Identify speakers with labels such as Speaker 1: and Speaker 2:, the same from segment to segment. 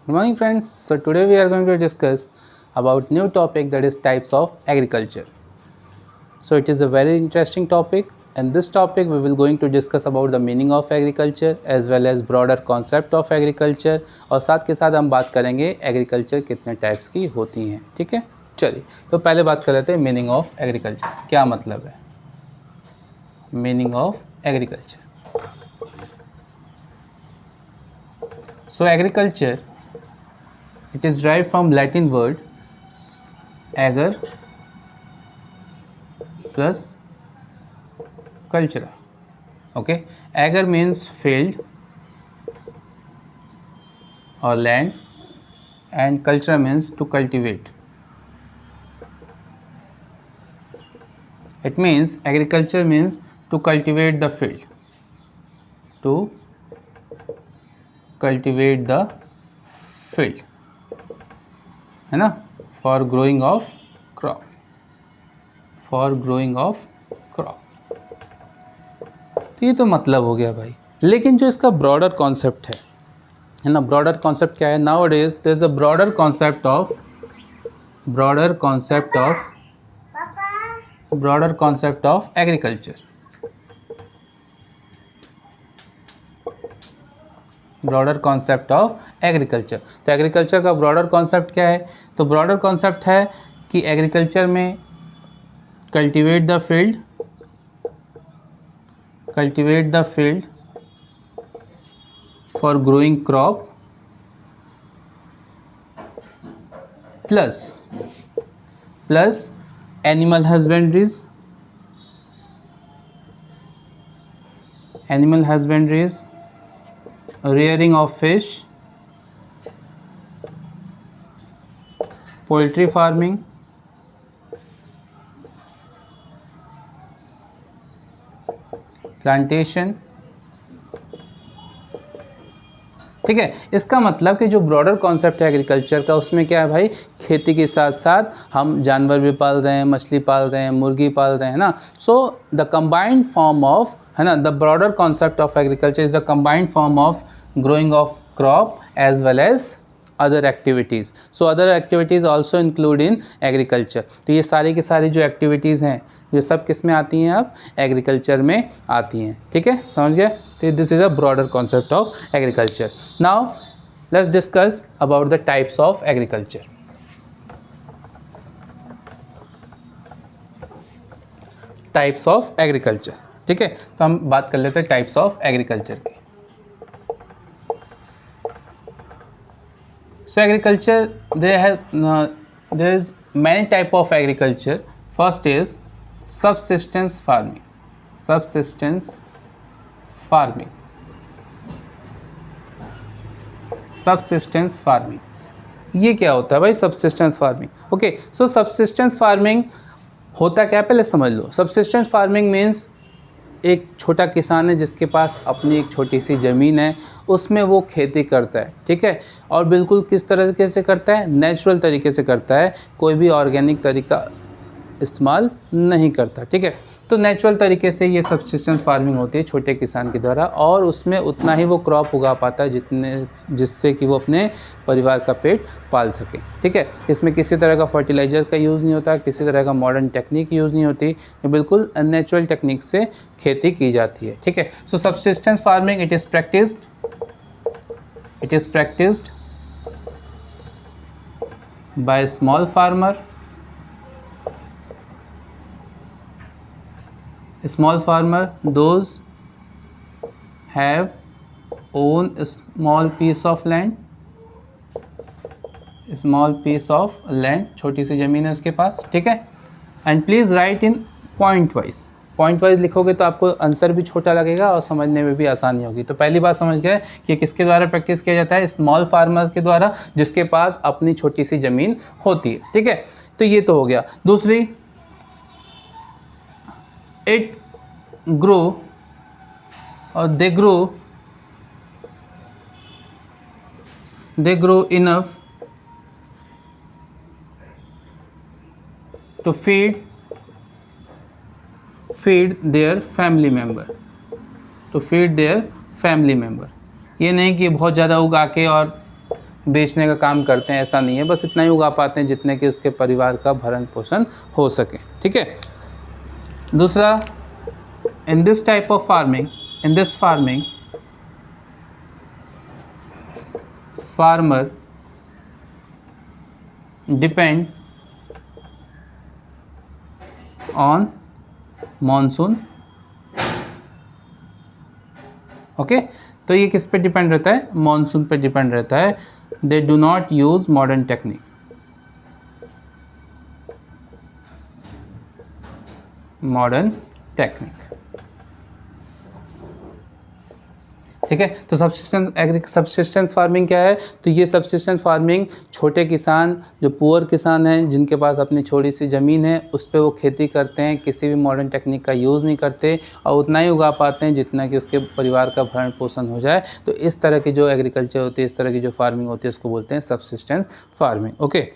Speaker 1: Good morning friends. So today we are going to discuss about new topic, that is types of agriculture. So it is a very interesting topic. In this topic we will going to discuss about the meaning of agriculture as well as broader concept of agriculture और साथ के साथ हम बात करेंगे agriculture कितने types की होती हैं. ठीक है, चलिए तो पहले बात कर लेते हैं मीनिंग ऑफ एग्रीकल्चर. क्या मतलब है meaning of agriculture? So agriculture, it is derived from Latin word ager plus cultura. Okay, ager means field or land and cultura means to cultivate. It means agriculture means to cultivate the field, to cultivate the field, है ना, for growing of crop, for growing of crop. तो ये तो मतलब हो गया भाई. लेकिन जो इसका ब्रॉडर कॉन्सेप्ट है ना, ब्रॉडर कॉन्सेप्ट क्या है? Now days there is a broader concept of agriculture. Broader concept of agriculture. तो एग्रीकल्चर का ब्रॉडर कॉन्सेप्ट क्या है? तो ब्रॉडर कॉन्सेप्ट है कि एग्रीकल्चर में cultivate the field for growing crop plus animal husbandries, rearing of fish, poultry farming, plantation. ठीक है, इसका मतलब कि जो ब्रॉडर कॉन्सेप्ट है एग्रीकल्चर का, उसमें क्या है भाई, खेती के साथ साथ हम जानवर भी पाल रहे हैं, मछली पाल रहे हैं, मुर्गी पाल रहे हैं ना. So the combined form of, है ना, the broader concept of agriculture is the combined form of growing of crop as well as other activities. So other activities also include in agriculture. तो ये सारी की सारी जो एक्टिविटीज़ हैं ये सब किस में आती हैं? अब एग्रीकल्चर में आती हैं. ठीक है, समझ गए? तो this is a broader concept of agriculture. Now let's discuss about the types of agriculture. Types of agriculture. ठीक है, तो हम बात कर लेते हैं टाइप्स ऑफ एग्रीकल्चर की. So agriculture, there is many type of agriculture. First is subsistence farming. Subsistence farming. ये क्या होता है भाई subsistence farming? Okay, so subsistence farming होता क्या है पहले समझ लो. Subsistence farming means एक छोटा किसान है जिसके पास अपनी एक छोटी सी ज़मीन है, उसमें वो खेती करता है. ठीक है, और बिल्कुल किस तरीके से करता है? नेचुरल तरीके से करता है, कोई भी ऑर्गेनिक तरीका इस्तेमाल नहीं करता. ठीक है, तो नेचुरल तरीके से ये सब्सिस्टेंस फार्मिंग होती है छोटे किसान के द्वारा, और उसमें उतना ही वो क्रॉप उगा पाता है जिससे कि वो अपने परिवार का पेट पाल सके. ठीक है, इसमें किसी तरह का फर्टिलाइज़र का यूज़ नहीं होता, किसी तरह का मॉडर्न टेक्निक यूज़ नहीं होती, ये बिल्कुल नेचुरल टेक्निक से खेती की जाती है. ठीक है, so subsistence farming it is practised by small farmer. Small farmer, those have own a small piece of land, छोटी सी ज़मीन है उसके पास. ठीक है, and please write in point wise लिखोगे तो आपको आंसर भी छोटा लगेगा और समझने में भी आसानी होगी. तो पहली बात समझ गए कि किसके द्वारा प्रैक्टिस किया जाता है? स्मॉल फार्मर के द्वारा, जिसके पास अपनी छोटी सी ज़मीन होती है. ठीक है, तो ये तो हो गया. दूसरी, it grow or they grow enough to feed their family member, ये नहीं कि बहुत ज़्यादा उगा के और बेचने का काम करते हैं, ऐसा नहीं है, बस इतना ही उगा पाते हैं जितने कि उसके परिवार का भरण पोषण हो सके। ठीक है। दूसरा, in this type of farming, in this farming farmer depend on monsoon. Okay, तो ये किस पे डिपेंड रहता है? मॉनसून पे डिपेंड रहता है। They do not use modern technique, modern technique. ठीक है। तो सब्सिस्टेंस फार्मिंग क्या है? तो ये सब्सिस्टेंस फार्मिंग छोटे किसान, जो पुअर किसान हैं, जिनके पास अपनी छोटी सी ज़मीन है, उस पर वो खेती करते हैं, किसी भी मॉडर्न टेक्निक का यूज़ नहीं करते और उतना ही उगा पाते हैं जितना कि उसके परिवार का भरण पोषण हो जाए। तो इस तरह की जो एग्रीकल्चर होती है, इस तरह की जो फार्मिंग होती है, उसको बोलते हैं subsistence farming. Okay,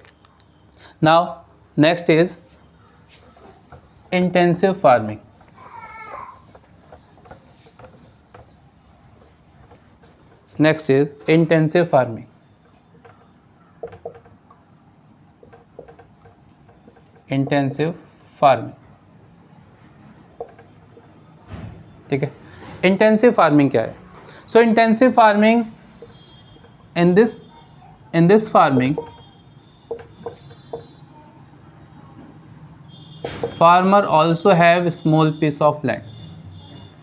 Speaker 1: now next is intensive farming. Next is intensive farming. Intensive farming, ठीक है। इंटेंसिव फार्मिंग क्या है? So intensive farming, in this farming farmer also have small piece of land.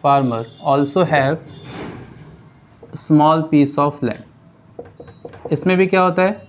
Speaker 1: Farmer also have small piece of land. इसमें भी क्या होता है?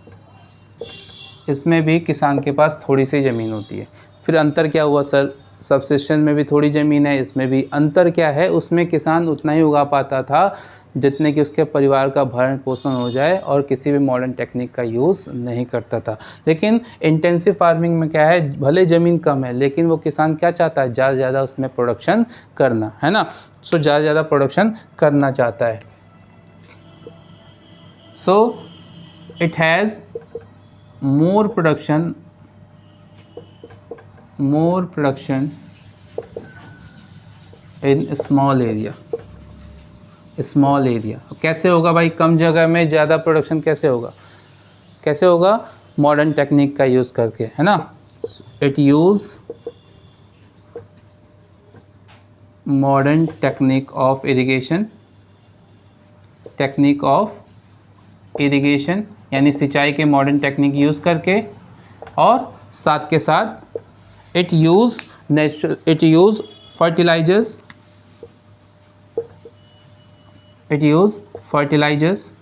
Speaker 1: इसमें भी किसान के पास थोड़ी सी ज़मीन होती है। फिर अंतर क्या हुआ सर? सबसिस्टेंस में भी थोड़ी ज़मीन है, इसमें भी अंतर क्या है? उसमें किसान उतना ही उगा पाता था जितने कि उसके परिवार का भरण पोषण हो जाए और किसी भी मॉडर्न टेक्निक का यूज़ नहीं करता था। लेकिन इंटेंसिव फार्मिंग में क्या है? भले ज़मीन कम है लेकिन वो किसान क्या चाहता है? ज़्यादा से ज़्यादा उसमें प्रोडक्शन करना, है ना। सो ज़्यादा से ज़्यादा प्रोडक्शन करना चाहता है। So it has more production in small area. कैसे होगा भाई? कम जगह में ज़्यादा प्रोडक्शन कैसे होगा? कैसे होगा? मॉडर्न टेक्निक का यूज़ करके, है ना। It use modern technique of irrigation, यानी सिंचाई के मॉडर्न टेक्निक यूज़ करके, और साथ के साथ इट यूज़ फर्टिलाइजर्स,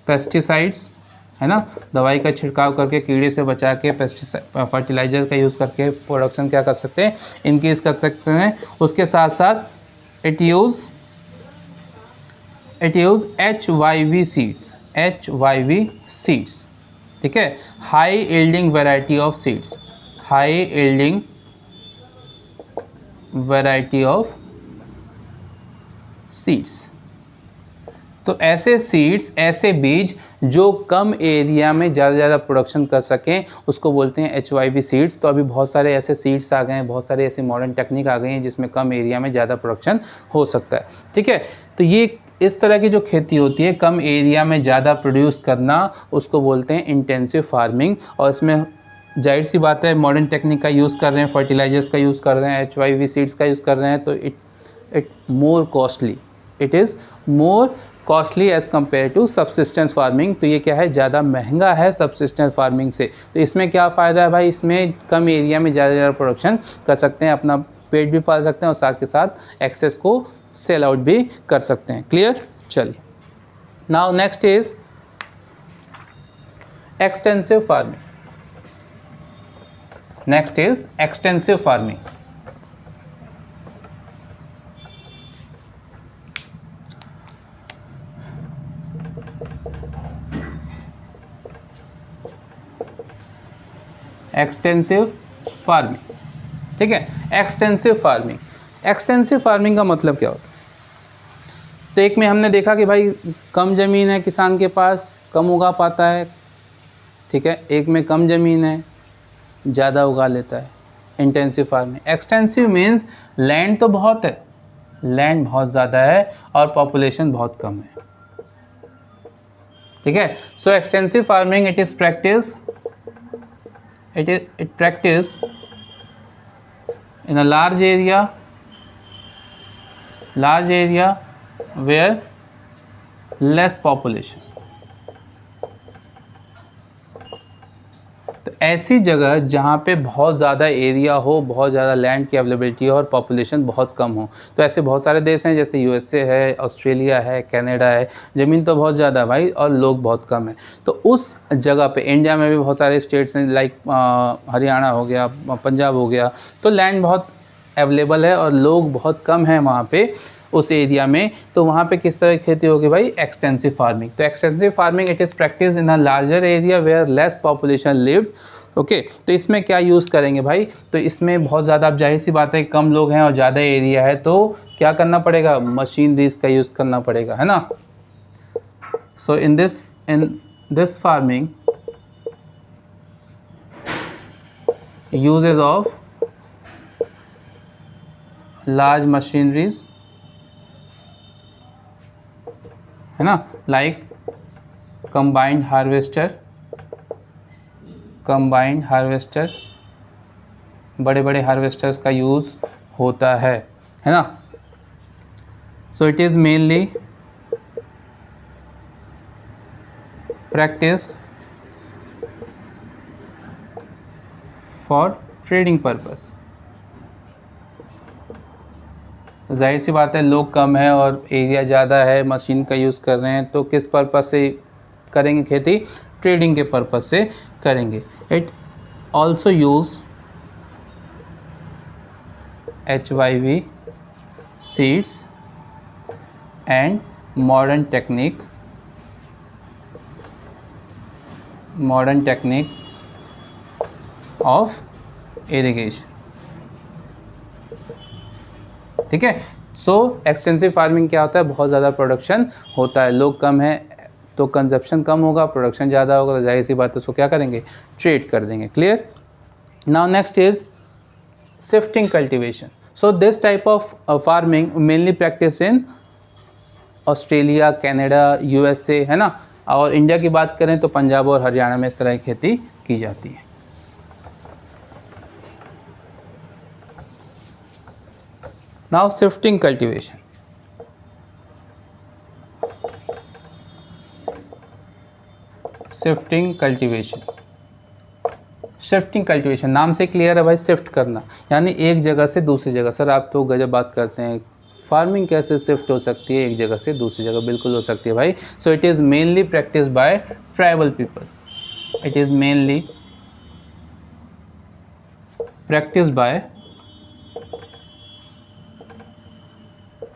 Speaker 1: पेस्टिसाइड्स, है ना। दवाई का छिड़काव करके, कीड़े से बचा के फर्टिलाइजर का यूज़ करके प्रोडक्शन क्या कर सकते हैं? इंक्रीज कर सकते हैं। उसके साथ साथ इट यूज़ HYV सीड्स, ठीक है। High yielding variety of seeds. तो ऐसे सीड्स, ऐसे बीज जो कम एरिया में ज़्यादा से ज़्यादा प्रोडक्शन कर सकें, उसको बोलते हैं HYV सीड्स। तो अभी बहुत सारे ऐसे सीड्स आ गए हैं, बहुत सारे ऐसे मॉडर्न टेक्निक आ गई हैं जिसमें कम एरिया में ज़्यादा प्रोडक्शन हो सकता है, ठीक है। तो ये इस तरह की जो खेती होती है, कम एरिया में ज़्यादा प्रोड्यूस करना, उसको बोलते हैं इंटेंसिव फार्मिंग। और इसमें जाहिर सी बात है, मॉडर्न टेक्निक का यूज़ कर रहे हैं, फर्टिलाइजर्स का यूज़ कर रहे हैं, HYV सीड्स का यूज़ कर रहे हैं, तो it more costly, it is more costly as compared to subsistence farming. तो ये क्या है? ज़्यादा महंगा है सब्सिस्टेंस फार्मिंग से। तो इसमें क्या फ़ायदा है भाई? इसमें कम एरिया में ज़्यादा से ज़्यादा प्रोडक्शन कर सकते हैं, अपना पेट भी पाल सकते हैं और साथ के साथ एक्सेस को सेल आउट भी कर सकते हैं। क्लियर? चलिए, now next is extensive farming. Extensive farming. ठीक है। एक्सटेंसिव फार्मिंग का मतलब क्या होता है? तो एक में हमने देखा कि भाई कम ज़मीन है किसान के पास, कम उगा पाता है, ठीक है। एक में कम ज़मीन है, ज़्यादा उगा लेता है, intensive farming. Extensive means land तो बहुत है, लैंड बहुत ज़्यादा है और पॉपुलेशन बहुत कम है, ठीक है। So extensive farming it practice in a large area where less population। तो ऐसी जगह जहाँ पे बहुत ज़्यादा एरिया हो, बहुत ज़्यादा लैंड की अवेलेबिलिटी हो और पॉपुलेशन बहुत कम हो। तो ऐसे बहुत सारे देश हैं, जैसे यूएसए है, ऑस्ट्रेलिया है, कनाडा है। ज़मीन तो बहुत ज़्यादा भाई और लोग बहुत कम है। तो उस जगह पे इंडिया में भी बहुत सारे स्टेट्स हैं, लाइक हरियाणा हो गया, पंजाब हो गया। तो लैंड बहुत अवेलेबल है और लोग बहुत कम हैं वहाँ पे उस एरिया में। तो वहाँ पे किस तरह की खेती होगी भाई? Extensive farming. तो extensive farming it is practice in a larger area where less population lived. Okay, तो इसमें क्या यूज़ करेंगे भाई? तो इसमें बहुत ज़्यादा, अब जाहिर सी बात है कम लोग हैं और ज़्यादा एरिया है, तो क्या करना पड़ेगा? मशीनरीज का यूज़ करना पड़ेगा, है ना। So in this farming uses of large machineries, है ना, लाइक कंबाइंड हार्वेस्टर, बड़े बड़े हार्वेस्टर्स का यूज़ होता है ना। So it is mainly practice for trading purpose. जाहिर सी बात है लोग कम है और एरिया ज़्यादा है, मशीन का यूज़ कर रहे हैं, तो किस पर्पस से करेंगे खेती? ट्रेडिंग के पर्पस से करेंगे। It also use HYV seeds and modern technique of irrigation. ठीक है। सो एक्सटेंसिव फार्मिंग क्या होता है? बहुत ज़्यादा प्रोडक्शन होता है, लोग कम है तो कंजप्शन कम होगा, प्रोडक्शन ज़्यादा होगा, तो जाहिर सी बात है उसको क्या करेंगे? ट्रेड कर देंगे। Clear. Now next is shifting cultivation. So this type of farming mainly practice in Australia, Canada, USA, है ना। और इंडिया की बात करें तो पंजाब और हरियाणा में इस तरह की खेती की जाती है। Now shifting cultivation. Shifting cultivation नाम से क्लियर है भाई, शिफ्ट करना यानी एक जगह से दूसरी जगह। सर आप तो गजब बात करते हैं, फार्मिंग कैसे शिफ्ट हो सकती है एक जगह से दूसरी जगह? बिल्कुल हो सकती है भाई। सो it is mainly practice by tribal people. It is mainly practice by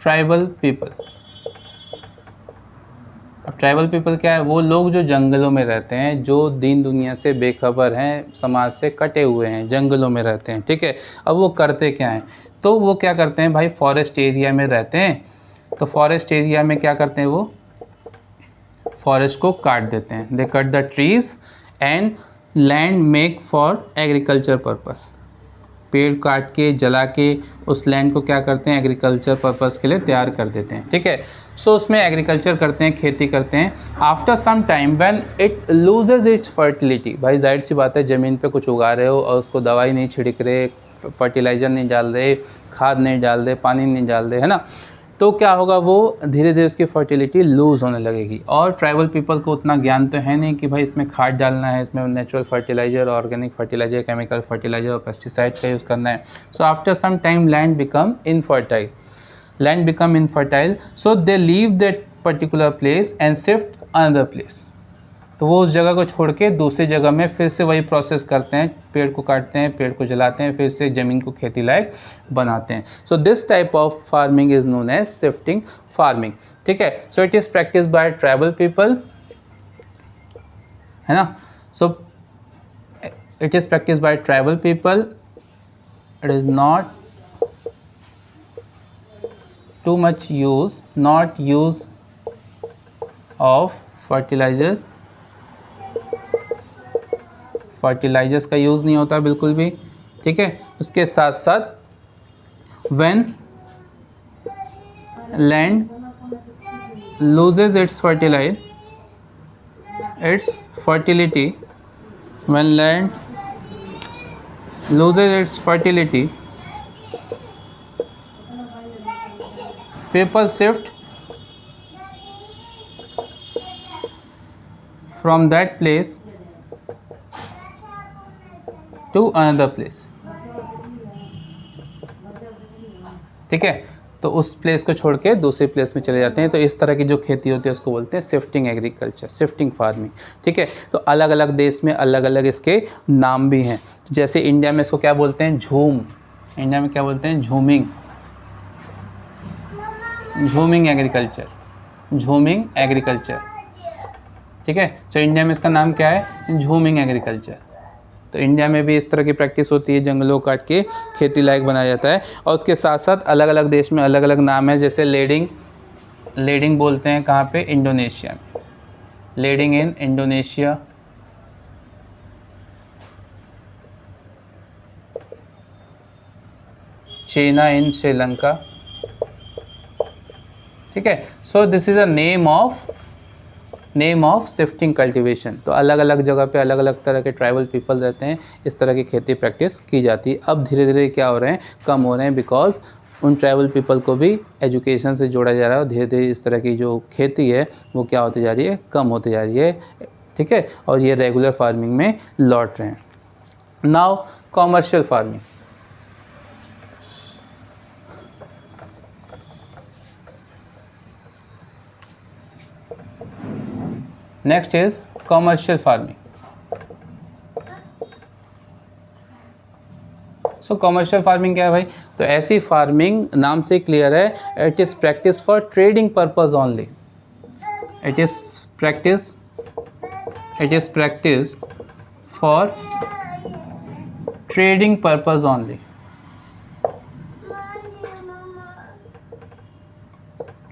Speaker 1: tribal people. अब ट्राइबल पीपल क्या है? वो लोग जो जंगलों में रहते हैं, जो दीन दुनिया से बेखबर हैं, समाज से कटे हुए हैं, जंगलों में रहते हैं। ठीक है। अब वो करते क्या हैं? तो वो क्या करते हैं भाई? फॉरेस्ट एरिया में रहते हैं। तो फॉरेस्ट एरिया में क्या करते हैं? वो फॉरेस्ट को काट देते हैं। They cut the trees and land make for agriculture purpose. पेड़ काट के, जला के उस लैंड को क्या करते हैं? एग्रीकल्चर पर्पस के लिए तैयार कर देते हैं। ठीक है। सो उसमें एग्रीकल्चर करते हैं, खेती करते हैं। After some time when it loses its fertility. भाई जाहिर सी बात है ज़मीन पे कुछ उगा रहे हो और उसको दवाई नहीं छिड़क रहे, फर्टिलाइज़र नहीं डाल रहे, खाद नहीं डाल रहे, पानी नहीं डाल रहे, है ना, तो क्या होगा? वो धीरे धीरे उसकी फर्टिलिटी लूज़ होने लगेगी। और ट्राइबल पीपल को उतना ज्ञान तो है नहीं कि भाई इसमें खाद डालना है, इसमें natural fertiliser, organic fertiliser, chemical fertiliser और पेस्टिसाइड का यूज़ करना है। So after some time land become infertile, so they leave that particular place and shift another place. तो वो उस जगह को छोड़ के दूसरी जगह में फिर से वही प्रोसेस करते हैं, पेड़ को काटते हैं, पेड़ को जलाते हैं, फिर से ज़मीन को खेती लायक बनाते हैं। So this type of farming is known as shifting farming. ठीक है। So it is practice by tribal people, है ना। So it is practice by tribal people. It is not too much use of fertilisers का use नहीं होता बिल्कुल भी। ठीक है। उसके साथ साथ when land loses its fertiliser, its fertility, when land loses its fertility, people shift from that place to another place. ठीक है, तो उस प्लेस को छोड़ के दूसरे प्लेस में चले जाते हैं। तो इस तरह की जो खेती होती है उसको बोलते हैं शिफ्टिंग एग्रीकल्चर, शिफ्टिंग फार्मिंग। ठीक है, तो अलग अलग देश में अलग अलग इसके नाम भी हैं। जैसे इंडिया में इसको क्या बोलते हैं, झूम। इंडिया में क्या बोलते हैं, झूमिंग, झूमिंग एग्रीकल्चर, झूमिंग एग्रीकल्चर। ठीक है, तो इंडिया में इसका नाम क्या है, झूमिंग एग्रीकल्चर। तो इंडिया में भी इस तरह की प्रैक्टिस होती है, जंगलों काट के खेती लायक बनाया जाता है। और उसके साथ साथ अलग अलग देश में अलग अलग नाम है। जैसे लेडिंग, लेडिंग बोलते हैं कहाँ पे, इंडोनेशिया में, leading in Indonesia. China in Sri Lanka. ठीक है, so this is a name of shifting cultivation. तो अलग अलग जगह पे अलग अलग तरह के ट्राइबल पीपल रहते हैं, इस तरह की खेती प्रैक्टिस की जाती है। अब धीरे धीरे क्या हो रहे हैं, कम हो रहे हैं, बिकॉज उन ट्राइबल पीपल को भी एजुकेशन से जोड़ा जा रहा है और धीरे धीरे इस तरह की जो खेती है वो क्या होती जा रही है, कम होती जा रही है। ठीक है, और ये रेगुलर फार्मिंग में लौट रहे हैं। Now commercial farming. Next is commercial farming. So commercial farming क्या है भाई, तो ऐसी फार्मिंग नाम से क्लियर है, it is practice for trading purpose only. It is practice for trading purpose only.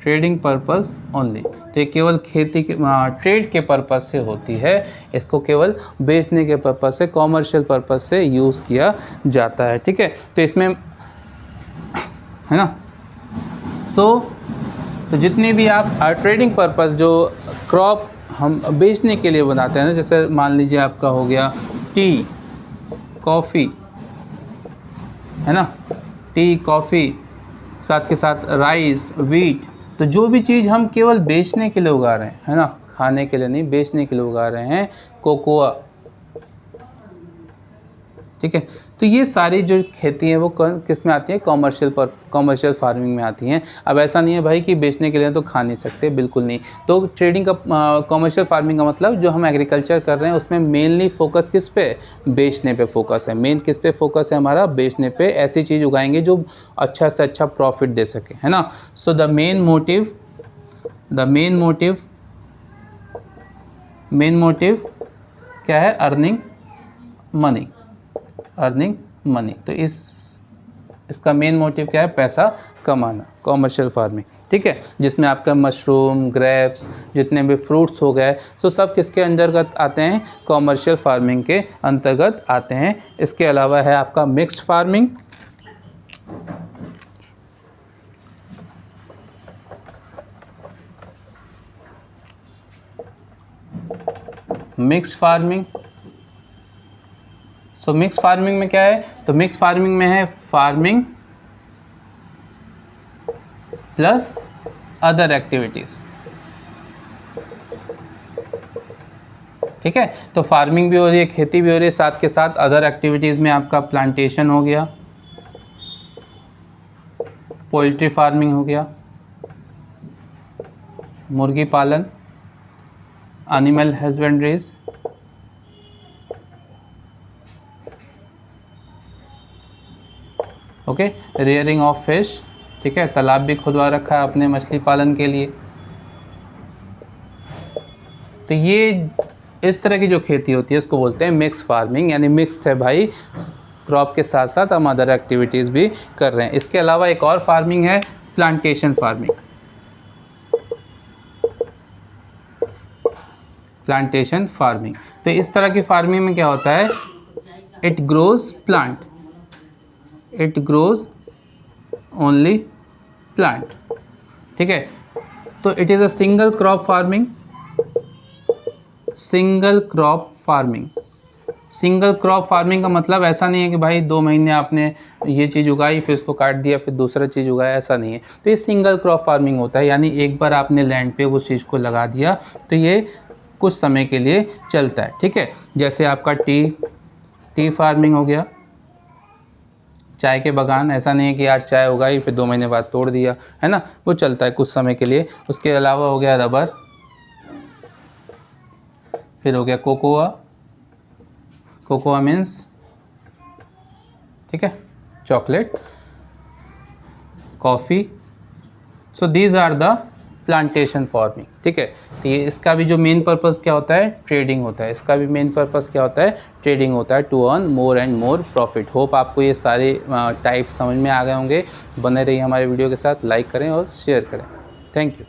Speaker 1: Trading purpose only, तो ये केवल खेती के ट्रेड के पर्पस से होती है। इसको केवल बेचने के पर्पस से, कॉमर्शियल पर्पस से यूज़ किया जाता है। ठीक है, तो इसमें है ना, तो जितनी भी आप ट्रेडिंग पर्पस जो क्रॉप हम बेचने के लिए बनाते हैं ना, जैसे मान लीजिए आपका हो गया टी, कॉफ़ी, है ना, टी, कॉफ़ी, साथ के साथ राइस, वीट। तो जो भी चीज़ हम केवल बेचने के लिए उगा रहे हैं, है ना, खाने के लिए नहीं, बेचने के लिए उगा रहे हैं, कोकोआ। ठीक है, तो ये सारी जो खेती है वो किस में आती है, कॉमर्शियल फार्मिंग में आती हैं। अब ऐसा नहीं है भाई कि बेचने के लिए तो खा नहीं सकते, बिल्कुल नहीं। तो ट्रेडिंग का कॉमर्शियल फार्मिंग का मतलब जो हम एग्रीकल्चर कर रहे हैं उसमें मेनली फोकस किस पे, बेचने पे फोकस है। मेन किस पे फोकस है हमारा, बेचने पे। ऐसी चीज़ उगाएंगे जो अच्छा से अच्छा प्रॉफिट दे सके, है ना। सो द मेन मोटिव क्या है, अर्निंग मनी। तो इसका मेन मोटिव क्या है, पैसा कमाना, कॉमर्शियल फार्मिंग। ठीक है, जिसमें आपका मशरूम, ग्रेप्स, जितने भी फ्रूट्स हो गए, सो सब किसके अंतर्गत आते हैं, कॉमर्शियल फार्मिंग के अंतर्गत आते हैं। इसके अलावा है आपका मिक्स्ड फार्मिंग। मिक्स्ड फार्मिंग में क्या है, तो मिक्स फार्मिंग में है फार्मिंग प्लस अदर एक्टिविटीज़। ठीक है, तो फार्मिंग भी हो रही है, खेती भी हो रही है, साथ के साथ अदर एक्टिविटीज़ में आपका प्लांटेशन हो गया, पोल्ट्री फार्मिंग हो गया, मुर्गी पालन, animal husbandries, okay, rearing of fish. ठीक है, तालाब भी खुदवा रखा है अपने मछली पालन के लिए। तो ये इस तरह की जो खेती होती है इसको बोलते हैं मिक्स फार्मिंग, यानी मिक्स्ड है भाई, क्रॉप के साथ साथ हम अदर एक्टिविटीज़ भी कर रहे हैं। इसके अलावा एक और फार्मिंग है प्लांटेशन फार्मिंग। तो इस तरह की फार्मिंग में क्या होता है, इट ग्रोज ओनली प्लांट। ठीक है, तो it is a single crop farming single crop farming. Single crop farming का मतलब ऐसा नहीं है कि भाई 2 महीने आपने ये चीज़ उगाई फिर उसको काट दिया फिर दूसरा चीज़ उगाया, ऐसा नहीं है। तो ये सिंगल क्रॉप फार्मिंग होता है, यानी एक बार आपने लैंड पे उस चीज़ को लगा दिया तो ये कुछ समय के लिए चलता है, ठीक है। जैसे आपका टी फार्मिंग हो गया, चाय के बागान, ऐसा नहीं है कि आज चाय उगाई फिर 2 महीने बाद तोड़ दिया, है ना, वो चलता है कुछ समय के लिए। उसके अलावा हो गया रबर, फिर हो गया कोकोआ, कोकोआ मीन्स, ठीक है, chocolate, coffee. So these are the plantation farming, ठीक है। तो ये इसका भी जो मेन पर्पस क्या होता है, ट्रेडिंग होता है। इसका भी मेन पर्पस क्या होता है, ट्रेडिंग होता है, to earn more and more profit. Hope आपको ये सारे टाइप समझ में आ गए होंगे। बने रहिए हमारे वीडियो के साथ, लाइक करें और शेयर करें। Thank you.